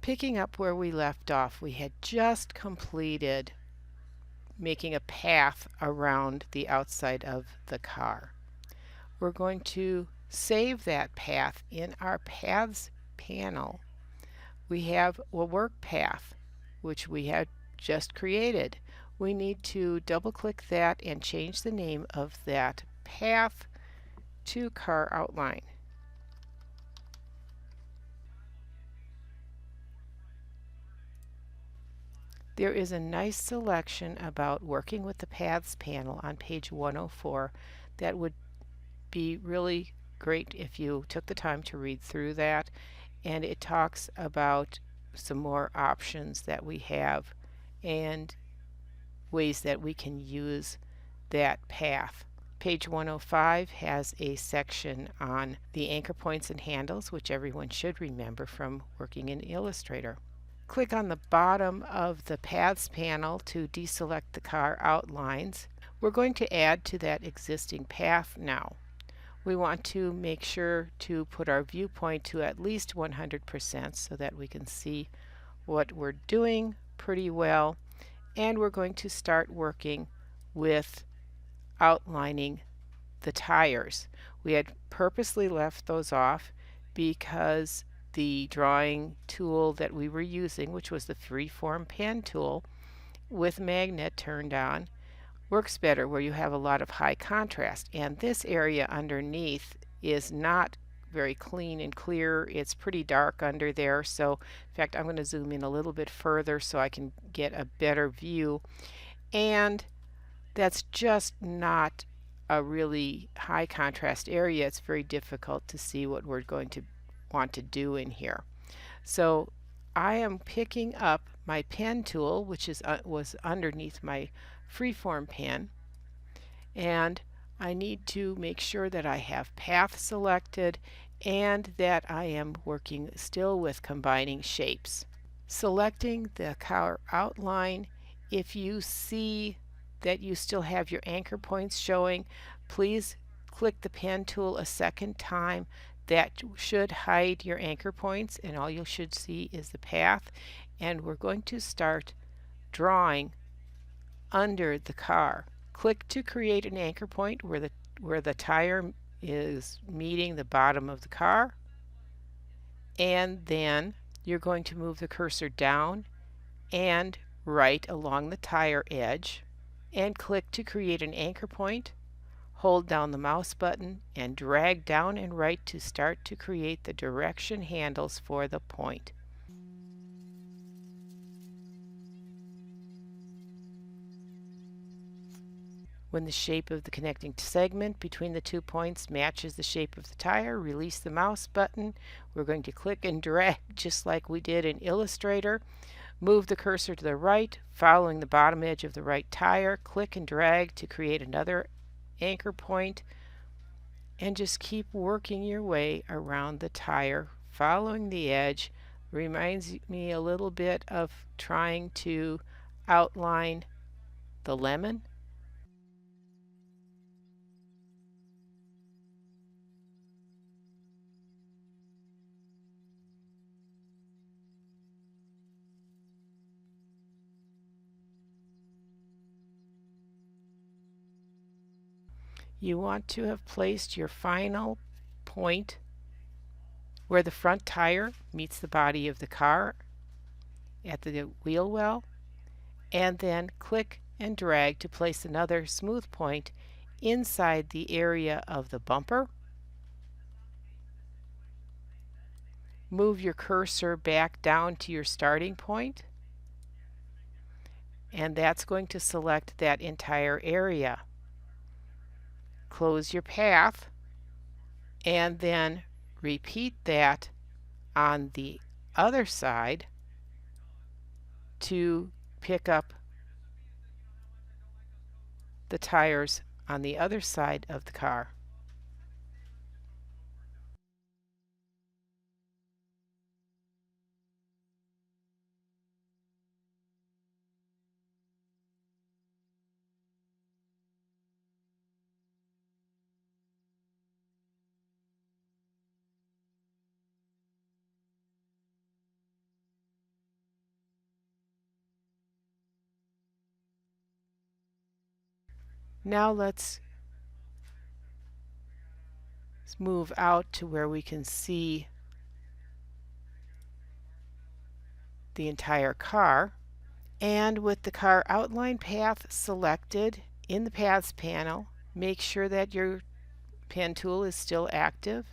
Picking up where we left off, we had just completed making a path around the outside of the car. We're going to save that path in our Paths panel. We have a work path, which we had just created. We need to double click that and change the name of that path to Car Outline. There is a nice selection about working with the Paths panel on page 104 that would be really great if you took the time to read through that, and it talks about some more options that we have and ways that we can use that path. Page 105 has a section on the anchor points and handles, which everyone should remember from working in Illustrator. Click on the bottom of the Paths panel to deselect the car outlines. We're going to add to that existing path now. We want to make sure to put our viewpoint to at least 100% so that we can see what we're doing pretty well. And we're going to start working with outlining the tires. We had purposely left those off because the drawing tool that we were using, which was the freeform pen tool with magnet turned on, works better where you have a lot of high contrast, and this area underneath is not very clean and clear. It's pretty dark under there, so in fact I'm going to zoom in a little bit further so I can get a better view, and that's just not a really high contrast area. It's very difficult to see what we're going to want to do in here. So I am picking up my pen tool, which was underneath my freeform pen, and I need to make sure that I have path selected and that I am working still with combining shapes. Selecting the car outline, if you see that you still have your anchor points showing, please click the pen tool a second time. That should hide your anchor points, and all you should see is the path. And we're going to start drawing under the car. Click to create an anchor point where the tire is meeting the bottom of the car, and then you're going to move the cursor down and right along the tire edge and click to create an anchor point. Hold down the mouse button and drag down and right to start to create the direction handles for the point. When the shape of the connecting segment between the 2 points matches the shape of the tire, release the mouse button. We're going to click and drag just like we did in Illustrator. Move the cursor to the right, following the bottom edge of the right tire. Click and drag to create another anchor point, and just keep working your way around the tire, following the edge. Reminds me a little bit of trying to outline the lemon. You want to have placed your final point where the front tire meets the body of the car at the wheel well, and then click and drag to place another smooth point inside the area of the bumper. Move your cursor back down to your starting point, and that's going to select that entire area. Close your path and then repeat that on the other side to pick up the tires on the other side of the car. Now let's move out to where we can see the entire car. And with the car outline path selected in the Paths panel, make sure that your pen tool is still active.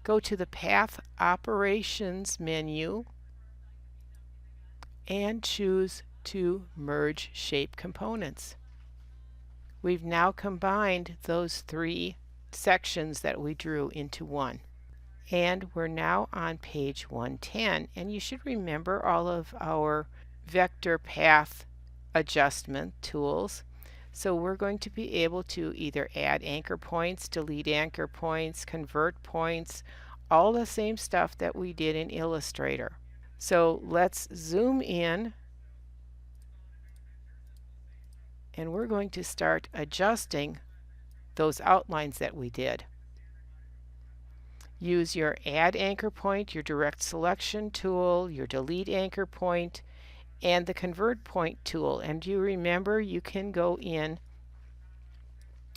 Go to the Path Operations menu and choose to merge shape components. We've now combined those three sections that we drew into one. And we're now on page 110, and you should remember all of our vector path adjustment tools. So we're going to be able to either add anchor points, delete anchor points, convert points, all the same stuff that we did in Illustrator. So let's zoom in, and we're going to start adjusting those outlines that we did. Use your add anchor point, your direct selection tool, your delete anchor point, and the convert point tool. And you remember you can go in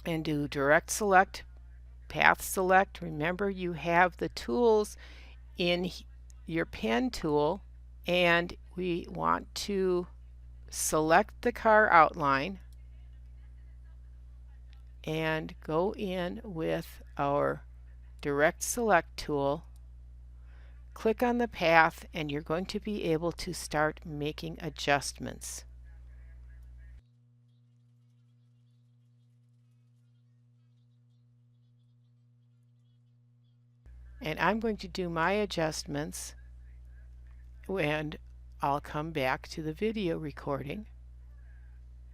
and do direct select, path select. Remember you have the tools in your pen tool, and we want to select the car outline and go in with our direct select tool, click on the path, and you're going to be able to start making adjustments. And I'm going to do my adjustments, and I'll come back to the video recording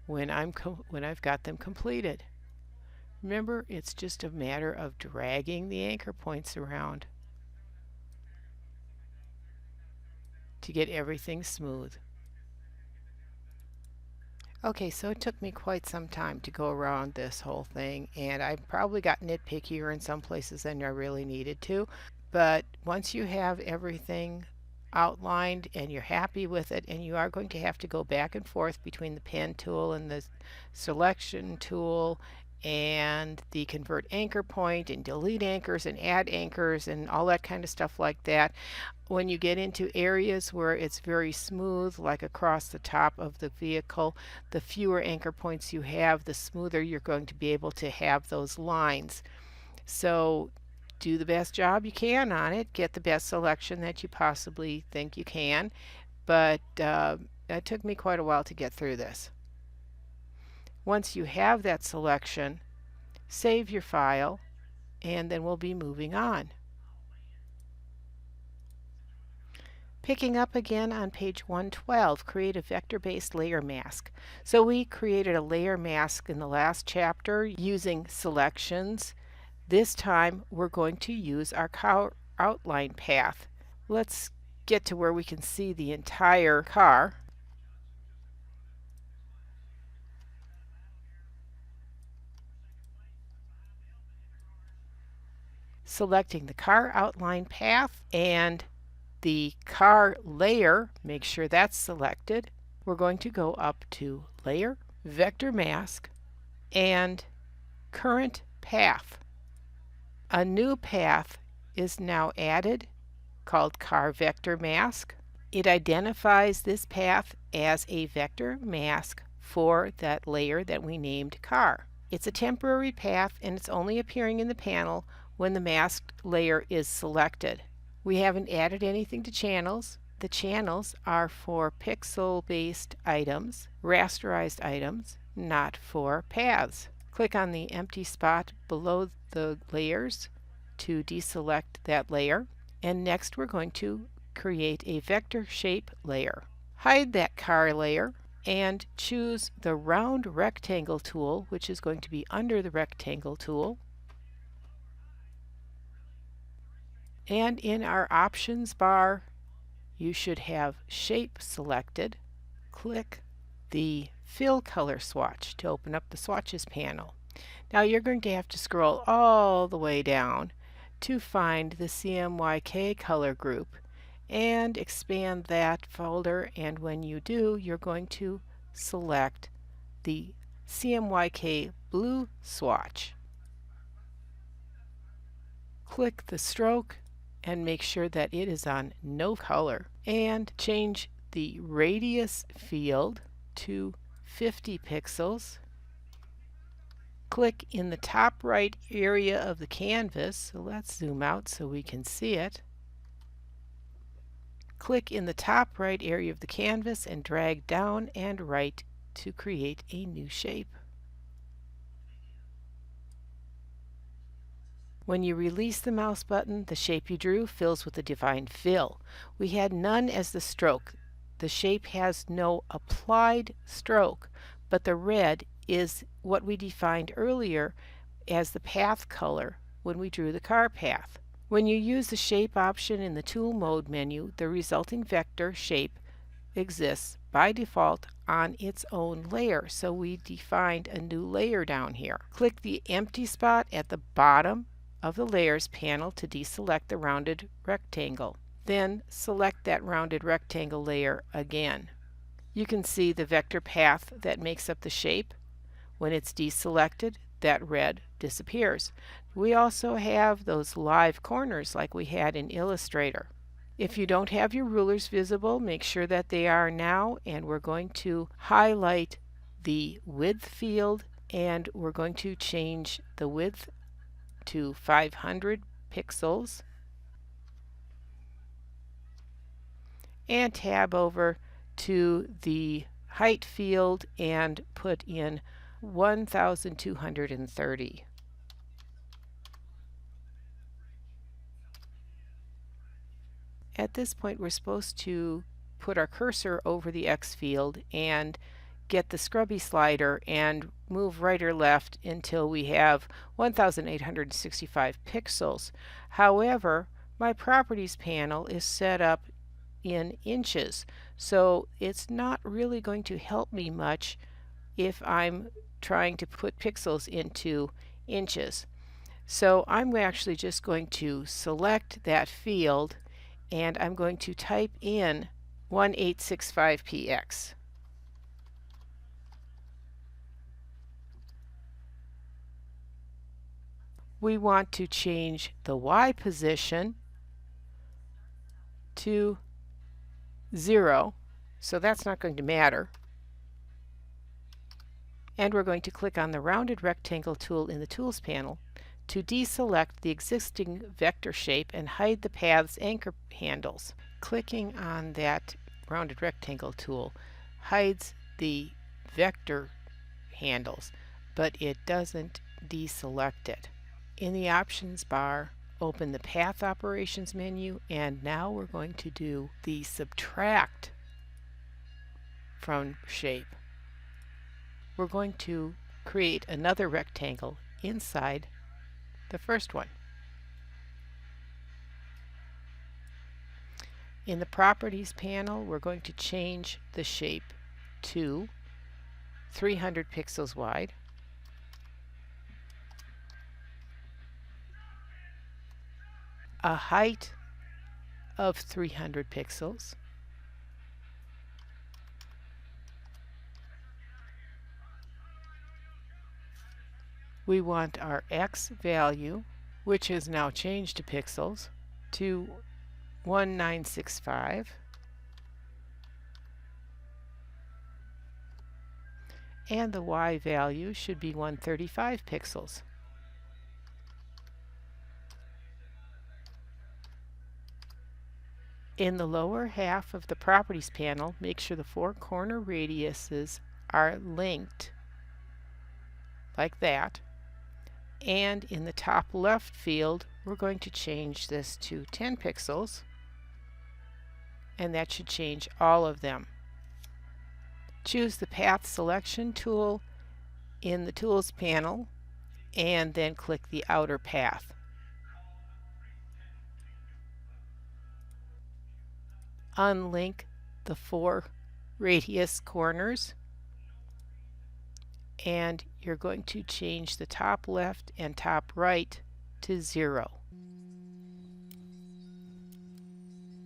when I've got them completed. Remember, it's just a matter of dragging the anchor points around to get everything smooth. Okay, so it took me quite some time to go around this whole thing, and I probably got nitpickier in some places than I really needed to. But once you have everything outlined and you're happy with it, and you are going to have to go back and forth between the pen tool and the selection tool and the convert anchor point and delete anchors and add anchors and all that kind of stuff like that. When you get into areas where it's very smooth, like across the top of the vehicle, the fewer anchor points you have, the smoother you're going to be able to have those lines. So do the best job you can on it, get the best selection that you possibly think you can, but it took me quite a while to get through this. Once you have that selection, save your file, and then we'll be moving on. Picking up again on page 112, create a vector-based layer mask. So we created a layer mask in the last chapter using selections. This time we're going to use our car outline path. Let's get to where we can see the entire car. Selecting the car outline path and the car layer, make sure that's selected. We're going to go up to Layer, Vector Mask, and Current Path. A new path is now added called Car Vector Mask. It identifies this path as a vector mask for that layer that we named Car. It's a temporary path, and it's only appearing in the panel when the masked layer is selected. We haven't added anything to channels. The channels are for pixel-based items, rasterized items, not for paths. Click on the empty spot below the layers to deselect that layer. And next we're going to create a vector shape layer. Hide that car layer and choose the round rectangle tool, which is going to be under the rectangle tool. And in our options bar, you should have shape selected. Click the fill color swatch to open up the swatches panel. Now you're going to have to scroll all the way down to find the CMYK color group and expand that folder, and when you do, you're going to select the CMYK blue swatch. Click the stroke and make sure that it is on no color, and change the radius field to 50 pixels. Click in the top right area of the canvas, so let's zoom out so we can see it. Click in the top right area of the canvas and drag down and right to create a new shape. When you release the mouse button, the shape you drew fills with a defined fill. We had none as the stroke. The shape has no applied stroke, but the red is what we defined earlier as the path color when we drew the car path. When you use the shape option in the tool mode menu, the resulting vector shape exists by default on its own layer, so we defined a new layer down here. Click the empty spot at the bottom of the Layers panel to deselect the rounded rectangle. Then select that rounded rectangle layer again. You can see the vector path that makes up the shape. When it's deselected, that red disappears. We also have those live corners like we had in Illustrator. If you don't have your rulers visible, make sure that they are now, and we're going to highlight the width field, and we're going to change the width to 500 pixels, and tab over to the height field and put in 1230. At this point, we're supposed to put our cursor over the X field and get the scrubby slider and move right or left until we have 1865 pixels. However, my properties panel is set up in inches, so it's not really going to help me much if I'm trying to put pixels into inches. So I'm actually just going to select that field, and I'm going to type in 1865px. We want to change the Y position to 0, so that's not going to matter. And we're going to click on the rounded rectangle tool in the Tools panel to deselect the existing vector shape and hide the path's anchor handles. Clicking on that rounded rectangle tool hides the vector handles, but it doesn't deselect it. In the options bar, open the Path Operations menu, and now we're going to do the Subtract from Shape. We're going to create another rectangle inside the first one. In the Properties panel, we're going to change the shape to 300 pixels wide. A height of 300 pixels. We want our X value, which is now changed to pixels, to 1965. And the Y value should be 135 pixels. In the lower half of the Properties panel, make sure the four corner radiuses are linked like that. And in the top left field, we're going to change this to 10 pixels, and that should change all of them. Choose the Path Selection tool in the Tools panel, and then click the outer path. Unlink the four radius corners, and you're going to change the top left and top right to 0.